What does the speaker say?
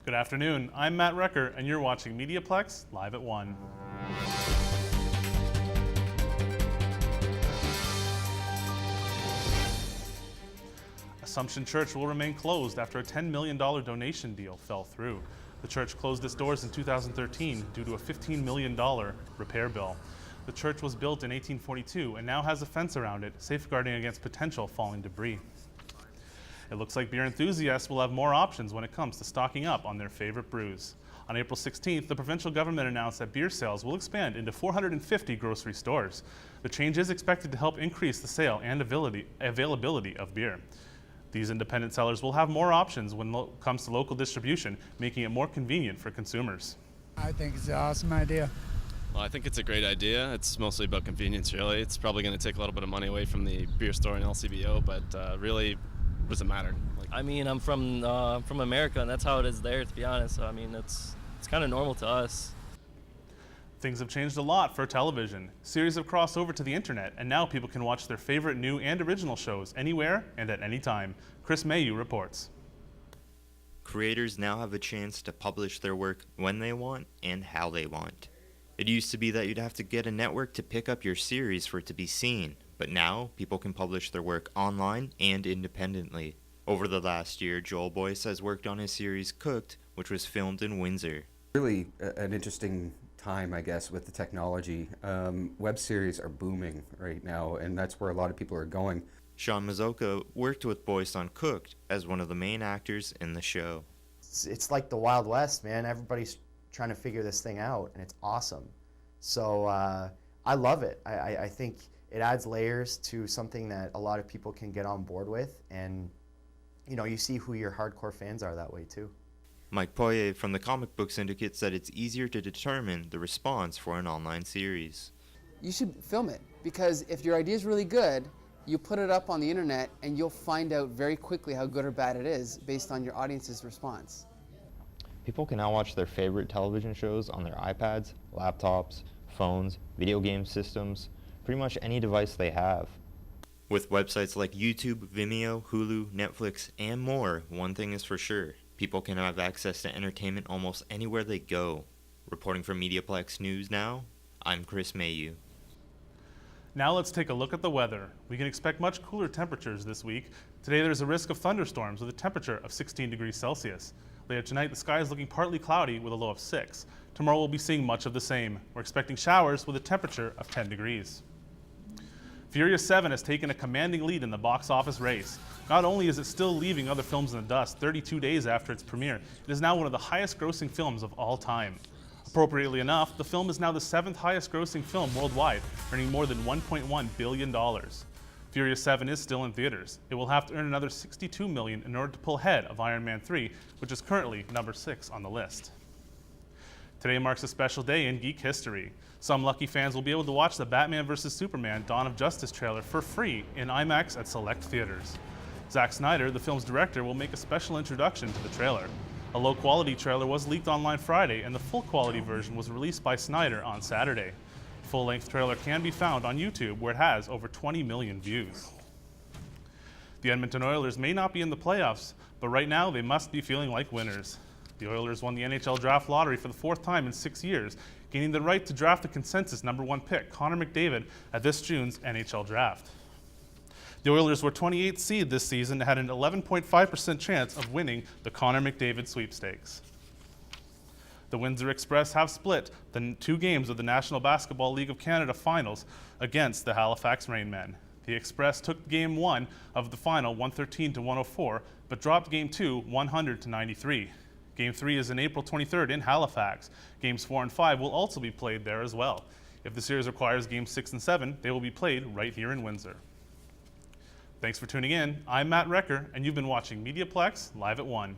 Good afternoon, I'm Matt Recker, and you're watching MediaPlex live at 1. Assumption Church will remain closed after a $10 million donation deal fell through. The church closed its doors in 2013 due to a $15 million repair bill. The church was built in 1842 and now has a fence around it, safeguarding against potential falling debris. It looks like beer enthusiasts will have more options when it comes to stocking up on their favorite brews. On April 16th, the provincial government announced that beer sales will expand into 450 grocery stores. The change is expected to help increase the sale and availability of beer. These independent sellers will have more options when it comes to local distribution, making it more convenient for consumers. I think it's an awesome idea. Well, I think it's a great idea. It's mostly about convenience, really. It's probably going to take a little bit of money away from the beer store and LCBO, but really, what does it matter? I mean, I'm from America, and that's how it is there, to be honest. So, I mean, it's kind of normal to us. Things have changed a lot for television. Series have crossed over to the internet, and now people can watch their favorite new and original shows anywhere and at any time. Chris Mayu reports. Creators now have a chance to publish their work when they want and how they want. It used to be that you'd have to get a network to pick up your series for it to be seen, but now people can publish their work online and independently. Over the last year, Joel Boyce has worked on his series Cooked, which was filmed in Windsor. Really an interesting time, I guess, with the technology. Web series are booming right now, and that's where a lot of people are going. Sean Mazzocca worked with Boyce on Cooked as one of the main actors in the show. It's like the Wild West, man. Everybody's trying to figure this thing out, and it's awesome. So I love it. I think it adds layers to something that a lot of people can get on board with, and you know, you see who your hardcore fans are that way too. Mike Poirier from the Comic Book Syndicate said it's easier to determine the response for an online series. You should film it, because if your idea is really good, you put it up on the internet and you'll find out very quickly how good or bad it is based on your audience's response. People can now watch their favorite television shows on their iPads, laptops, phones, video game systems, pretty much any device they have. With websites like YouTube, Vimeo, Hulu, Netflix, and more, one thing is for sure. People can have access to entertainment almost anywhere they go. Reporting for MediaPlex News Now, I'm Chris Mayu. Now let's take a look at the weather. We can expect much cooler temperatures this week. Today there's a risk of thunderstorms with a temperature of 16 degrees Celsius. Later tonight, the sky is looking partly cloudy with a low of 6. Tomorrow we'll be seeing much of the same. We're expecting showers with a temperature of 10 degrees. Furious 7 has taken a commanding lead in the box office race. Not only is it still leaving other films in the dust 32 days after its premiere, it is now one of the highest grossing films of all time. Appropriately enough, the film is now the 7th highest grossing film worldwide, earning more than $1.1 billion. Furious 7 is still in theaters. It will have to earn another $62 million in order to pull ahead of Iron Man 3, which is currently number 6 on the list. Today marks a special day in geek history. Some lucky fans will be able to watch the Batman vs. Superman Dawn of Justice trailer for free in IMAX at select theaters. Zack Snyder, the film's director, will make a special introduction to the trailer. A low-quality trailer was leaked online Friday, and the full-quality version was released by Snyder on Saturday. The full-length trailer can be found on YouTube, where it has over 20 million views. The Edmonton Oilers may not be in the playoffs, but right now they must be feeling like winners. The Oilers won the NHL draft lottery for the 4th time in 6 years, gaining the right to draft the consensus #1 pick, Connor McDavid, at this June's NHL draft. The Oilers were 28th seed this season and had an 11.5% chance of winning the Connor McDavid sweepstakes. The Windsor Express have split the 2 games of the National Basketball League of Canada finals against the Halifax Rainmen. The Express took Game 1 of the final 113-104, but dropped Game 2 100-93. Game 3 is on April 23rd in Halifax. Games 4 and 5 will also be played there as well. If the series requires Games 6 and 7, they will be played right here in Windsor. Thanks for tuning in. I'm Matt Recker, and you've been watching MediaPlex live at 1.